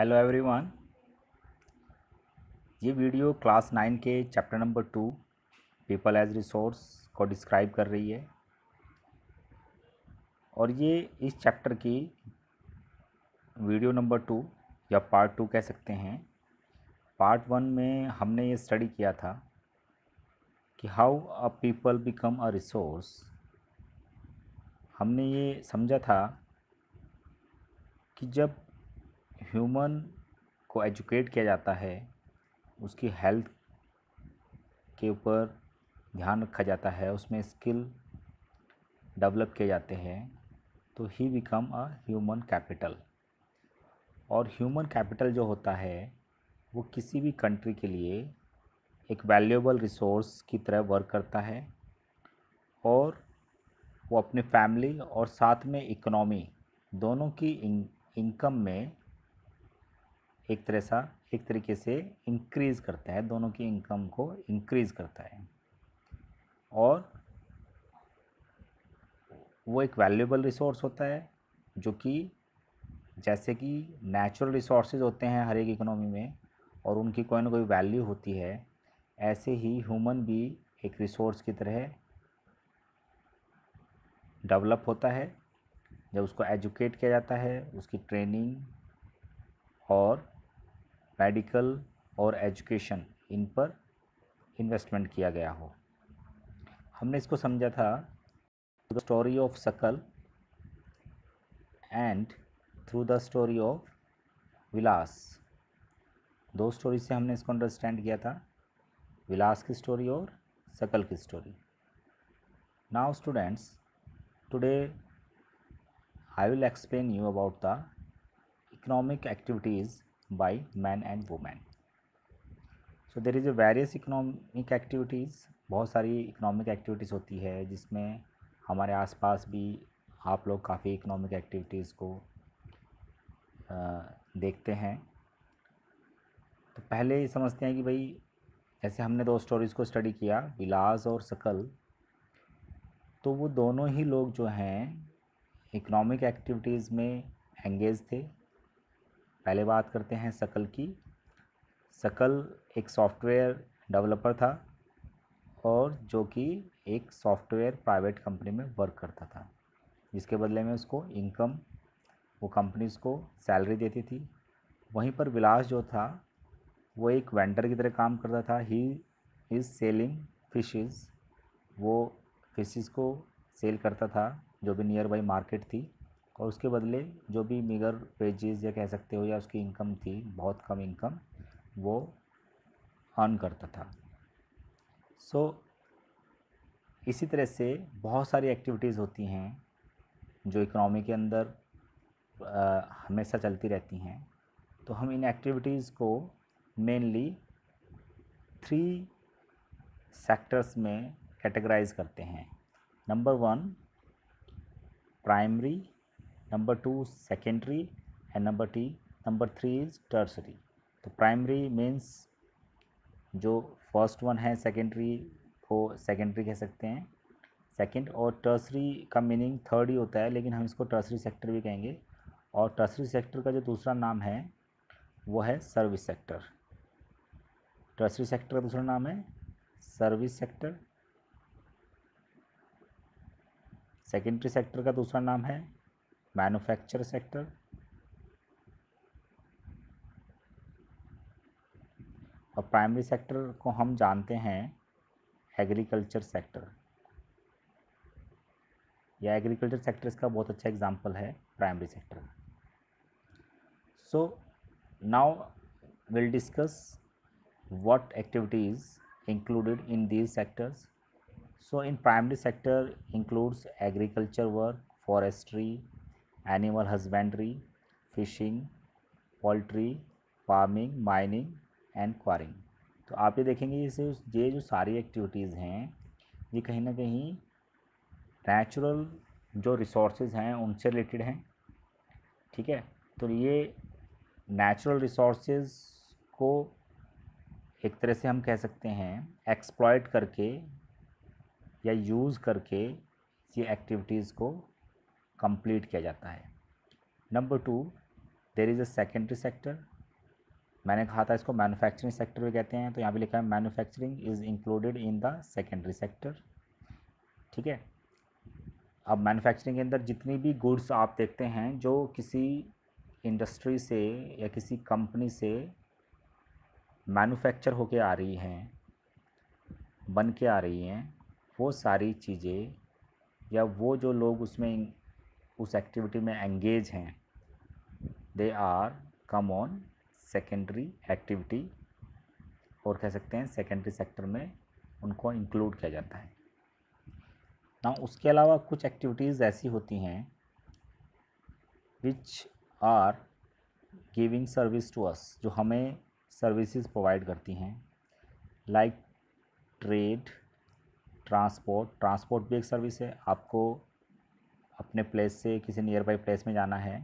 Hello everyone. ये video class 9 के chapter number 2 people as resource को डिस्क्राइब कर रही है और ये इस चैप्टर की वीडियो नंबर 2 या पार्ट 2 कह सकते हैं। पार्ट 1 में हमने ये स्टडी किया था कि how a people become a resource. हमने ये समझा था कि जब ह्यूमन को एजुकेट किया जाता है, उसकी हेल्थ के ऊपर ध्यान रखा जाता है, उसमें स्किल डेवलप किए जाते हैं, तो he become a human capital. और ह्यूमन कैपिटल जो होता है वो किसी भी कंट्री के लिए एक वैल्यूएबल रिसोर्स की तरह वर्क करता है और वो अपने फैमिली और साथ में इकोनॉमी दोनों की इनकम में एक तरीके से इंक्रीज़ करता है, दोनों की इनकम को इंक्रीज़ करता है। और वो एक वैल्यूएबल रिसोर्स होता है जो कि जैसे कि नेचुरल रिसोर्सेज होते हैं हर एक इकोनॉमी में और उनकी कोई ना कोई वैल्यू होती है, ऐसे ही ह्यूमन भी एक रिसोर्स की तरह डेवलप होता है जब उसको एजुकेट किया जाता है, उसकी ट्रेनिंग और मेडिकल और एजुकेशन इन पर इन्वेस्टमेंट किया गया हो। हमने इसको समझा था the story of Sakal and through the story of Vilas. दो स्टोरी से हमने इसको अंडरस्टैंड किया था, विलास की स्टोरी और सकल की story. Now students, today I will explain you about the economic activities by men and women. So there is a various economic activities, बहुत सारी इकोनॉमिक एक्टिविटीज़ होती है जिसमें हमारे आसपास भी आप लोग काफ़ी इकोनॉमिक एक्टिविटीज़ को देखते हैं। तो पहले ये समझते हैं कि भाई जैसे हमने दो स्टोरीज़ को स्टडी किया, विलास और सकल, तो वो दोनों ही लोग जो हैं इकोनॉमिक एक्टिविटीज़ में एंगेज थे। पहले बात करते हैं सकल की। सकल एक सॉफ्टवेयर डेवलपर था और जो कि एक सॉफ्टवेयर प्राइवेट कंपनी में वर्क करता था, जिसके बदले में उसको इनकम वो कंपनीज़ को सैलरी देती थी। वहीं पर विलास जो था वो एक वेंडर की तरह काम करता था। ही इज़ सेलिंग फिशेस, वो फिशेस को सेल करता था जो भी नियर बाई मार्केट थी, और उसके बदले जो भी मीगर वेजेस या कह सकते हो या उसकी इनकम थी, बहुत कम इनकम वो अर्न करता था। सो इसी तरह से बहुत सारी एक्टिविटीज़ होती हैं जो इकोनॉमी के अंदर हमेशा चलती रहती हैं। तो हम इन एक्टिविटीज़ को मेनली 3 सेक्टर्स में कैटेगराइज करते हैं। Number 1 primary, number 2 secondary and number 3 is tertiary. तो प्राइमरी मीन्स जो फर्स्ट वन है, सेकेंडरी को सेकेंडरी कह सकते हैं, सेकंड, और टर्सरी का मीनिंग थर्ड ही होता है, लेकिन हम इसको टर्सरी सेक्टर भी कहेंगे। और टर्सरी सेक्टर का जो दूसरा नाम है वो है सर्विस सेक्टर। टर्सरी सेक्टर का दूसरा नाम है सर्विस सेक्टर। सेकेंडरी सेक्टर का दूसरा नाम है मैन्युफैक्चर सेक्टर। और प्राइमरी सेक्टर को हम जानते हैं एग्रीकल्चर सेक्टर, या एग्रीकल्चर सेक्टर इसका बहुत अच्छा एग्जांपल है primary sector. So now will discuss what activities included in these sectors. So in primary sector includes agriculture work, forestry, animal husbandry, fishing, poultry, farming, mining and quarrying. तो आप ये देखेंगे ये जो सारी एक्टिविटीज़ हैं ये कहीं ना कहीं नेचुरल जो रिसोर्सेज हैं उनसे रिलेटेड हैं। ठीक है, तो ये नेचुरल रिसोर्सेज को एक तरह से हम कह सकते हैं एक्सप्लॉइट करके या यूज़ करके ये एक्टिविटीज़ को कंप्लीट किया जाता है। Number 2 there is a secondary sector, मैंने कहा था इसको मैन्युफैक्चरिंग सेक्टर भी कहते हैं, तो यहाँ पे लिखा है manufacturing is included in the secondary sector. ठीक है, अब मैन्युफैक्चरिंग के अंदर जितनी भी गुड्स आप देखते हैं जो किसी इंडस्ट्री से या किसी कंपनी से मैन्युफैक्चर होके आ रही हैं, बन के आ रही हैं, वो सारी चीज़ें या वो जो लोग उसमें उस एक्टिविटी में एंगेज हैं, they are come on secondary activity, और कह सकते हैं सेकेंडरी सेक्टर में उनको इंक्लूड किया जाता है ना। उसके अलावा कुछ एक्टिविटीज़ ऐसी होती हैं which are giving service to us, जो हमें सर्विसेज प्रोवाइड करती हैं, लाइक ट्रेड, ट्रांसपोर्ट भी एक सर्विस है। आपको अपने प्लेस से किसी नियर बाई प्लेस में जाना है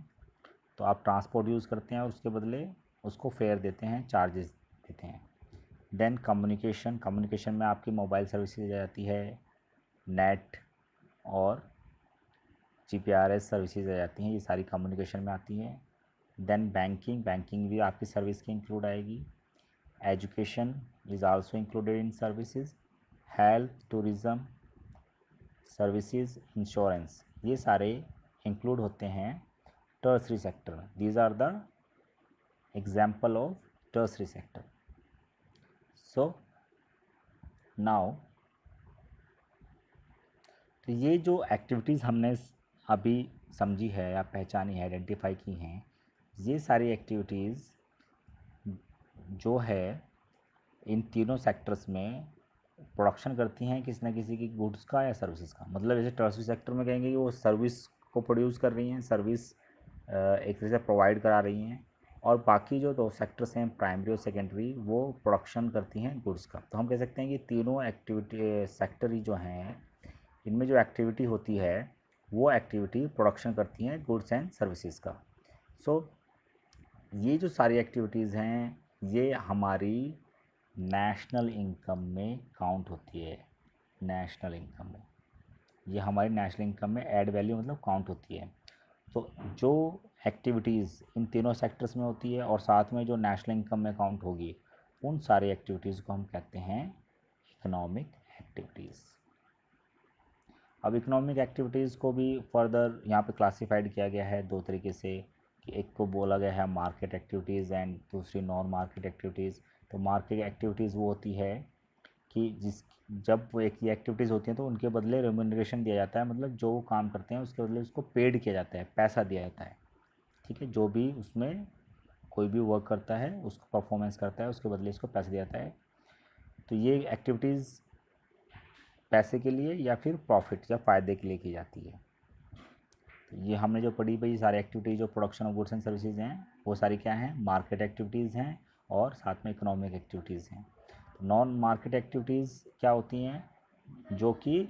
तो आप ट्रांसपोर्ट यूज़ करते हैं और उसके बदले उसको फेयर देते हैं, चार्जेस देते हैं। देन कम्युनिकेशन में आपकी मोबाइल सर्विसेज आ जाती है, नेट और जीपीआरएस सर्विसेज आ जाती हैं, ये सारी कम्युनिकेशन में आती हैं। देन बैंकिंग भी आपकी सर्विस की इंक्लूड आएगी। Education is also included in services. Health, tourism services, insurance, ये सारे इंक्लूड होते हैं टर्सरी सेक्टर में। These are the example of tertiary sector. So now, तो ये जो एक्टिविटीज़ हमने अभी समझी है या पहचानी है, आइडेंटिफाई की हैं, ये सारी एक्टिविटीज़ जो है इन तीनों सेक्टर्स में प्रोडक्शन करती हैं किसी न किसी की गुड्स का या सर्विसेज का। मतलब जैसे टर्सरी सेक्टर में कहेंगे कि वो सर्विस को प्रोड्यूस कर रही हैं, सर्विस एक तरह से प्रोवाइड करा रही हैं, और बाकी जो दो सेक्टर्स हैं प्राइमरी और सेकेंडरी वो प्रोडक्शन करती हैं गुड्स का। तो हम कह सकते हैं कि तीनों एक्टिविटी सेक्टर जो हैं इनमें जो एक्टिविटी होती है वो एक्टिविटी प्रोडक्शन करती हैं गुड्स एंड सर्विसेज का। सो ये जो सारी एक्टिविटीज़ हैं ये हमारी नेशनल इनकम में काउंट होती है। नेशनल इनकम में, ये हमारी नेशनल इनकम में ऐड वैल्यू मतलब काउंट होती है। तो जो एक्टिविटीज़ इन तीनों सेक्टर्स में होती है और साथ में जो नेशनल इनकम में काउंट होगी, उन सारी एक्टिविटीज़ को हम कहते हैं इकोनॉमिक एक्टिविटीज़। अब इकोनॉमिक एक्टिविटीज़ को भी फर्दर यहाँ पे क्लासिफाइड किया गया है दो तरीके से, कि एक को बोला गया है मार्केट एक्टिविटीज़ एंड दूसरी नॉन मार्केट एक्टिविटीज़। तो मार्केट एक्टिविटीज़ वो होती है कि जब वो एक ये एक्टिविटीज़ होती हैं तो उनके बदले रेम्यूनरेशन दिया जाता है, मतलब जो वो काम करते हैं उसके बदले उसको पेड किया जाता है, पैसा दिया जाता है। ठीक है, जो भी उसमें कोई भी वर्क करता है, उसको परफॉर्मेंस करता है, उसके बदले उसको पैसा दिया जाता है। तो ये एक्टिविटीज़ पैसे के लिए या फिर प्रॉफिट या फ़ायदे के लिए की जाती है। तो ये हमने जो पढ़ी भाई सारी एक्टिविटीज़ जो production of goods and services हैं वो सारी क्या हैं, मार्केट एक्टिविटीज़ हैं और साथ में इकोनॉमिक एक्टिविटीज़ हैं। तो नॉन मार्केट एक्टिविटीज़ क्या होती हैं, जो कि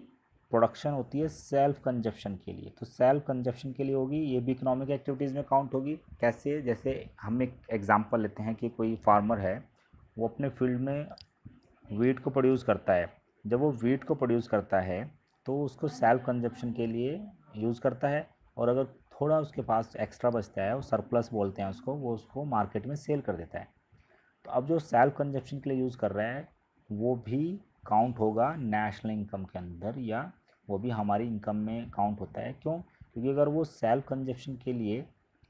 प्रोडक्शन होती है सेल्फ कंजप्शन के लिए। तो सेल्फ कंजप्शन के लिए होगी, ये भी इकोनॉमिक एक्टिविटीज़ में काउंट होगी। कैसे, जैसे हम एक एग्जांपल लेते हैं कि कोई फार्मर है, वो अपने फील्ड में वीट को प्रोड्यूस करता है। जब वो वीट को प्रोड्यूस करता है तो उसको सेल्फ कंजप्शन के लिए यूज़ करता है, और अगर थोड़ा उसके पास एक्स्ट्रा बचता है, वो सरप्लस बोलते हैं उसको, वो उसको मार्केट में सेल कर देता है। तो अब जो सेल्फ कंजप्शन के लिए यूज़ कर रहा है वो भी काउंट होगा नेशनल इनकम के अंदर, या वो भी हमारी इनकम में काउंट होता है। क्यों? क्योंकि अगर वो सेल्फ कंजप्शन के लिए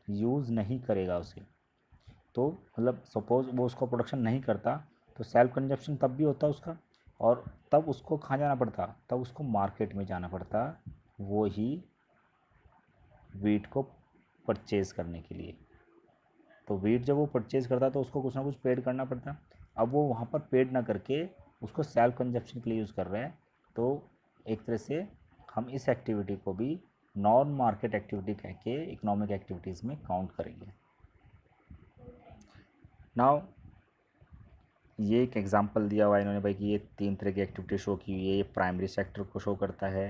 यूज़ नहीं करेगा उसे, तो मतलब सपोज़ वो उसको प्रोडक्शन नहीं करता, तो सेल्फ कंजप्शन तब भी होता उसका, और तब उसको कहाँ जाना पड़ता, तब उसको मार्केट में जाना पड़ता वो ही वीट को परचेज़ करने के लिए। तो वीट जब वो परचेज़ करता तो उसको कुछ ना कुछ पेड करना पड़ता। अब वो वहाँ पर पेड ना करके उसको सेल्फ कंजप्शन के लिए यूज़ कर रहे हैं, तो एक तरह से हम इस एक्टिविटी को भी नॉन मार्केट एक्टिविटी कह के इकोनॉमिक एक्टिविटीज़ में काउंट करेंगे। नाउ ये एक एग्जांपल दिया हुआ है इन्होंने भाई कि ये तीन तरह की एक्टिविटी शो की हुई है। ये प्राइमरी सेक्टर को शो करता है,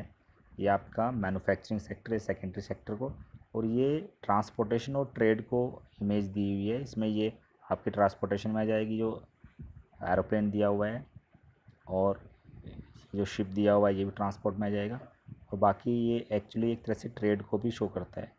ये आपका मैन्युफैक्चरिंग सेक्टर है सेकेंडरी सेक्टर को, और ये ट्रांसपोर्टेशन और ट्रेड को इमेज दी हुई है। इसमें ये आपकी ट्रांसपोर्टेशन में आ जाएगी, जो एरोप्लेन दिया हुआ है, और जो शिप दिया हुआ है ये भी ट्रांसपोर्ट में आ जाएगा, और बाकी ये एक्चुअली एक तरह से ट्रेड को भी शो करता है।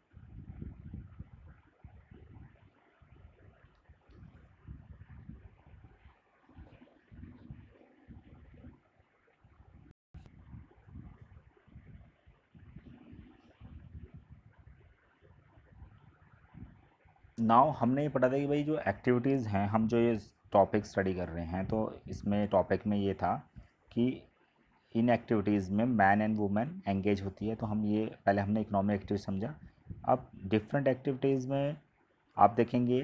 नाउ हमने ये पढ़ा था कि भाई जो एक्टिविटीज़ हैं, हम जो ये टॉपिक स्टडी कर रहे हैं, तो इसमें टॉपिक में ये था कि इन एक्टिविटीज़ में मैन एंड वुमेन एंगेज होती है। तो हम ये पहले हमने इकोनॉमिक एक्टिविटी समझा। अब डिफरेंट एक्टिविटीज़ में आप देखेंगे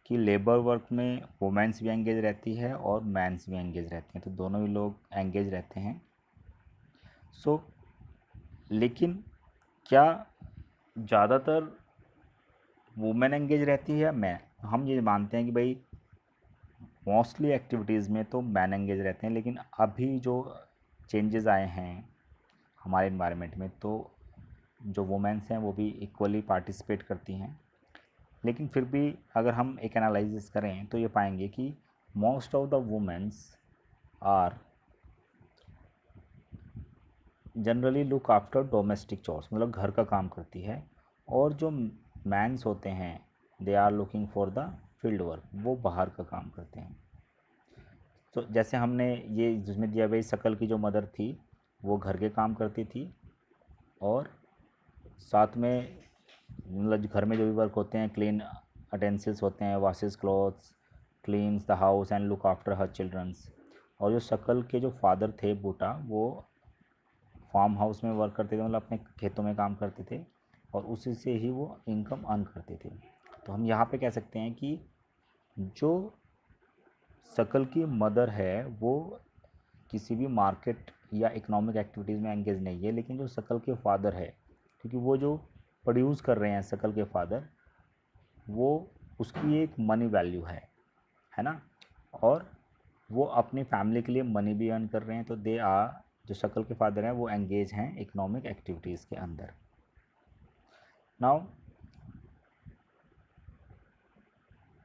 कि लेबर वर्क में वुमेन्स भी एंगेज रहती है और मैंस भी एंगेज रहते हैं, तो दोनों ही लोग एंगेज रहते हैं। सो लेकिन क्या ज़्यादातर वुमेन एंगेज रहती है या मैन? हम ये मानते हैं कि भाई मोस्टली एक्टिविटीज़ में तो मैन एंगेज रहते हैं, लेकिन अभी जो चेंजेस आए हैं हमारे इन्वायरमेंट में, तो जो वुमेन्स हैं वो भी इक्वली पार्टिसिपेट करती हैं। लेकिन फिर भी अगर हम एक एनालिसिस करें तो ये पाएंगे कि most of the womens are generally look after domestic chores, मतलब घर का काम करती है। और जो मैंस होते हैं they are looking for the field work, वो बाहर का काम करते हैं। तो जैसे हमने ये जिसमें दिया भाई शकल की जो मदर थी वो घर के काम करती थी, और साथ में मतलब घर में जो भी वर्क होते हैं, क्लीन अटेंसिल्स होते हैं, washes clothes, cleans the house and look after her childrens. और जो शकल के जो फादर थे बूटा, वो फार्म हाउस में वर्क करते थे, मतलब अपने खेतों में काम करते थे, और उसी से ही वो इनकम अर्न करते थे। तो हम यहाँ पे कह सकते हैं कि जो शकल की मदर है वो किसी भी मार्केट या इकोनॉमिक एक्टिविटीज़ में एंगेज नहीं है, लेकिन जो शकल के फादर है, क्योंकि वो जो प्रोड्यूस कर रहे हैं शकल के फादर, वो उसकी एक मनी वैल्यू है ना, और वो अपनी फैमिली के लिए मनी भी अर्न कर रहे हैं। तो दे आर, जो शकल के फादर हैं वो एंगेज हैं इकोनॉमिक एक्टिविटीज़ के अंदर। नाउ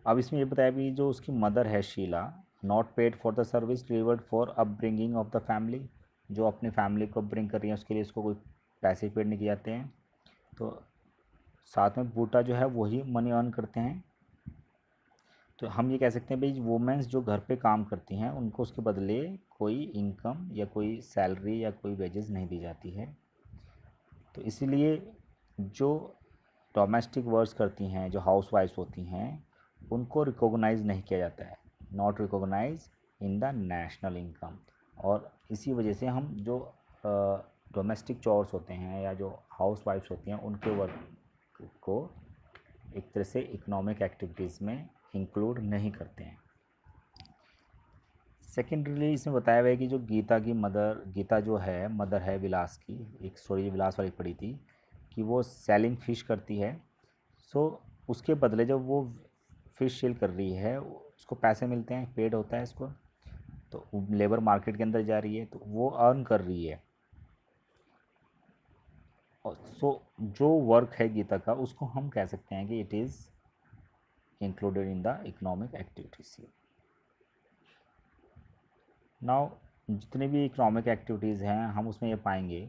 अब इसमें ये बताया भी जो उसकी मदर है Sheela, not paid for the service delivered for upbringing of the family, जो अपनी फैमिली को अपब्रिंग कर रही है उसके लिए इसको कोई पैसे पेड नहीं किए जाते हैं। तो साथ में बूटा जो है वही मनी अर्न करते हैं। तो हम ये कह सकते हैं भाई वुमेन्स जो घर पे काम करती हैं उनको उसके बदले कोई इनकम या कोई सैलरी या कोई वेजेस नहीं दी जाती है। तो इसीलिए जो डोमेस्टिक वर्क्स करती हैं, जो हाउस वाइफ्स होती हैं, उनको रिकॉग्नाइज नहीं किया जाता है, not recognise in the national income. और इसी वजह से हम जो डोमेस्टिक चोर्स होते हैं या जो हाउस वाइफ्स होती हैं उनके वर्क को एक तरह से इकोनॉमिक एक्टिविटीज़ में इंक्लूड नहीं करते हैं। सेकेंडरीली इसमें बताया हुआ है कि जो गीता की मदर, गीता जो है मदर है विलास की, एक स्टोरी विलास वाली पढ़ी थी कि वो सेलिंग फ़िश करती है। सो उसके बदले जब वो फ़िश सेल कर रही है उसको पैसे मिलते हैं, पेड होता है इसको। तो लेबर मार्केट के अंदर जा रही है तो वो अर्न कर रही है। और सो जो वर्क है गीता का उसको हम कह सकते हैं कि it is included in the economic activities. Now जितने भी इकोनॉमिक एक्टिविटीज़ हैं हम उसमें ये पाएंगे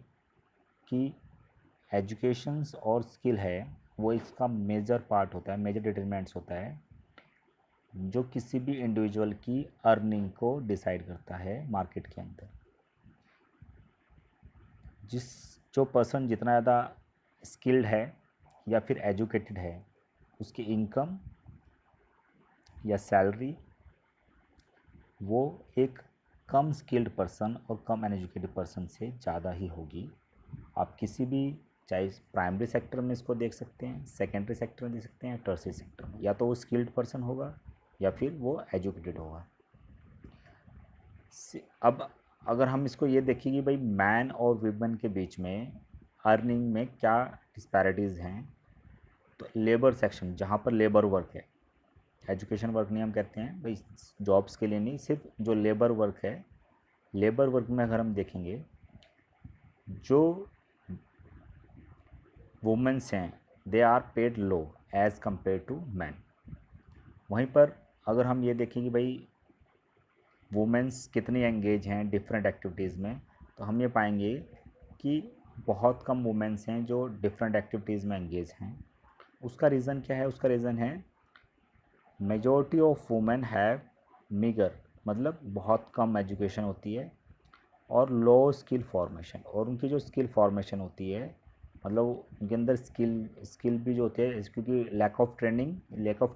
कि एजुकेशंस और स्किल है वो इसका मेजर पार्ट होता है, मेजर डिटरमिनेंट्स होता है, जो किसी भी इंडिविजुअल की अर्निंग को डिसाइड करता है मार्केट के अंदर। जो पर्सन जितना ज़्यादा स्किल्ड है या फिर एजुकेटेड है, उसकी इनकम या सैलरी वो एक कम स्किल्ड पर्सन और कम अनएजुकेटेड पर्सन से ज़्यादा ही होगी। आप किसी भी, चाहे प्राइमरी सेक्टर में इसको देख सकते हैं, सेकेंडरी सेक्टर में देख सकते हैं, टर्सरी सेक्टर में, या तो वो स्किल्ड पर्सन होगा या फिर वो एजुकेटेड होगा। अब अगर हम इसको ये देखें कि भाई मैन और वीमेन के बीच में अर्निंग में क्या डिस्पैरिटीज़ हैं, तो लेबर सेक्शन जहाँ पर लेबर वर्क है, एजुकेशन वर्क नहीं हम कहते हैं भाई, जॉब्स के लिए नहीं, सिर्फ जो लेबर वर्क है, लेबर वर्क में अगर हम देखेंगे जो वुमेन्स हैं they are paid low as compare to man. वहीं पर अगर हम ये देखें कि भाई वुमेन्स कितनी एंगेज हैं डिफरेंट एक्टिविटीज़ में, तो हम ये पाएंगे कि बहुत कम वुमेन्स हैं जो डिफरेंट एक्टिविटीज़ में एंगेज हैं। उसका रीज़न क्या है? उसका रीज़न है majority of women have meagre, मतलब बहुत कम एजुकेशन होती है और लो स्किल फॉर्मेशन, और उनकी जो स्किल फॉर्मेशन होती है मतलब उनके अंदर स्किल भी जो होते हैं, क्योंकि लैक ऑफ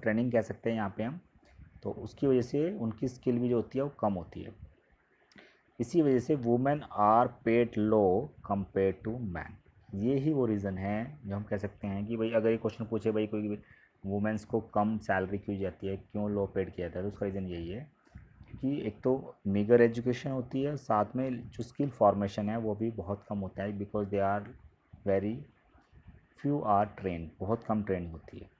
ट्रेनिंग कह सकते हैं यहाँ पे हम, तो उसकी वजह से उनकी स्किल भी जो होती है वो कम होती है। इसी वजह से women are paid low compare to man. ये ही वो रीज़न है जो हम कह सकते हैं कि भाई अगर ये क्वेश्चन पूछे भाई कोई वुमेन्स को कम सैलरी क्यों जाती है, क्यों लो पेड किया जाता है, तो उसका रीज़न यही है कि एक तो मीगर एजुकेशन होती है, साथ में जो स्किल फॉर्मेशन है वो भी बहुत कम होता है, because they are very few are train, बहुत कम ट्रेन होती है।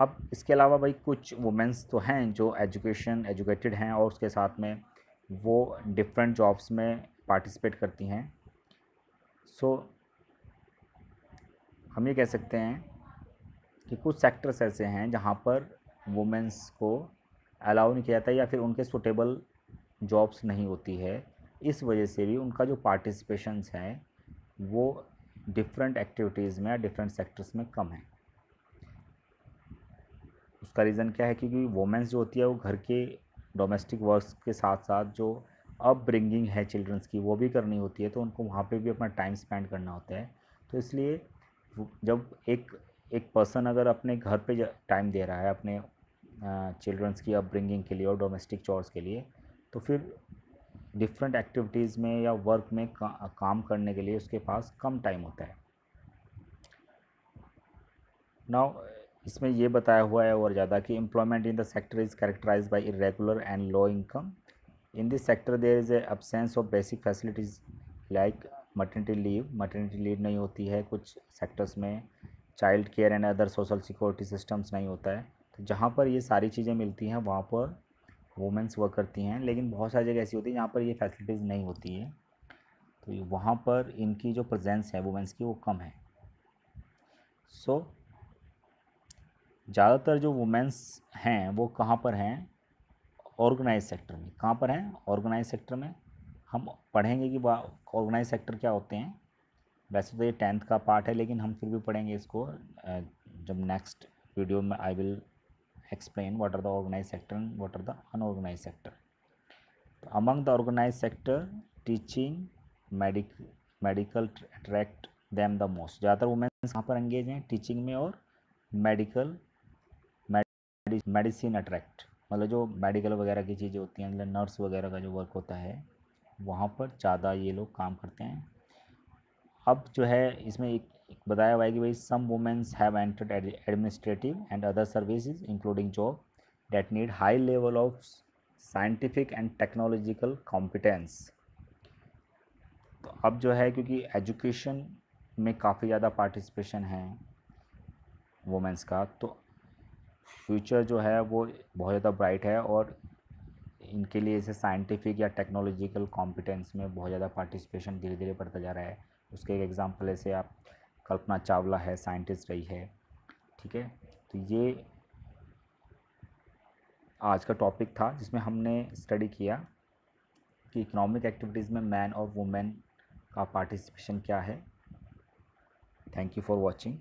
अब इसके अलावा भाई कुछ वुमेंस तो हैं जो एजुकेटेड हैं और उसके साथ में वो डिफरेंट जॉब्स में पार्टिसिपेट करती हैं। सो हम ये कह सकते हैं कि कुछ सेक्टर्स ऐसे हैं जहाँ पर वुमेंस को अलाउ नहीं किया जाता या फिर उनके सुटेबल जॉब्स नहीं होती है। इस वजह से भी उनका जो पार्टिसिपेशंस है वो डिफरेंट एक्टिविटीज़ में या डिफरेंट सेक्टर्स में कम है। उसका रीज़न क्या है, क्योंकि वुमेंस जो होती है वो घर के डोमेस्टिक वर्क्स के साथ साथ जो अपब्रिंगिंग है चिल्ड्रंस की वो भी करनी होती है, तो उनको वहाँ पे भी अपना टाइम स्पेंड करना होता है। तो इसलिए जब एक एक पर्सन अगर अपने घर पे टाइम दे रहा है अपने चिल्ड्रंस की अपब्रिंगिंग के लिए और डोमेस्टिक चोर्स के लिए, तो फिर डिफरेंट एक्टिविटीज़ में या वर्क में काम करने के लिए उसके पास कम टाइम होता है। नाउ इसमें ये बताया हुआ है और ज़्यादा कि employment in the sector is characterise by irregular and low income. In this sector there is absence of basic facilities like maternity leave नहीं होती है कुछ सेक्टर्स में, child care and other social security systems नहीं होता है। तो जहाँ पर ये सारी चीज़ें मिलती हैं वहाँ पर वुमेंस वर्क करती हैं, लेकिन बहुत सारी जगह ऐसी होती है जहाँ पर ये फैसिलिटीज़ नहीं होती है, तो वहाँ पर इनकी जो प्रेजेंस है वुमेंस की वो कम है। सो ज़्यादातर जो वुमेंस हैं वो कहाँ पर हैं, ऑर्गेनाइज सेक्टर में। कहाँ पर हैं, ऑर्गेनाइज सेक्टर में। हम पढ़ेंगे कि ऑर्गेनाइज सेक्टर क्या होते हैं। वैसे तो ये 10th का पार्ट है, लेकिन हम फिर भी पढ़ेंगे इसको जब नेक्स्ट वीडियो में I will explain what are the organise sector and what are the unorganise sector. तो among the organise sector teaching medical attract them the most. ज़्यादातर वुमेन्स कहाँ पर एंगेज हैं, टीचिंग में और मेडिकल मेडिसिन अट्रैक्ट, मतलब जो मेडिकल वगैरह की चीज़ें होती हैं, मतलब नर्स वगैरह का जो वर्क होता है वहाँ पर ज़्यादा ये लोग काम करते हैं। अब जो है इसमें एक बताया हुआ है कि भाई some womens have entered administrative and other services including job that need high level of scientific and technological competence. तो अब जो है क्योंकि एजुकेशन में काफ़ी ज़्यादा पार्टिसिपेशन है वुमेंस का, तो फ्यूचर जो है वो बहुत ज़्यादा ब्राइट है और इनके लिए जैसे साइंटिफिक या टेक्नोलॉजिकल कॉम्पिटेंस में बहुत ज़्यादा पार्टिसिपेशन धीरे धीरे बढ़ता जा रहा है। उसके एक एग्जांपल ऐसे आप कल्पना चावला है, साइंटिस्ट रही है, ठीक है। तो ये आज का टॉपिक था जिसमें हमने स्टडी किया कि इकोनॉमिक एक्टिविटीज़ में मैन और वुमेन का पार्टिसिपेशन क्या है। Thank you for watching.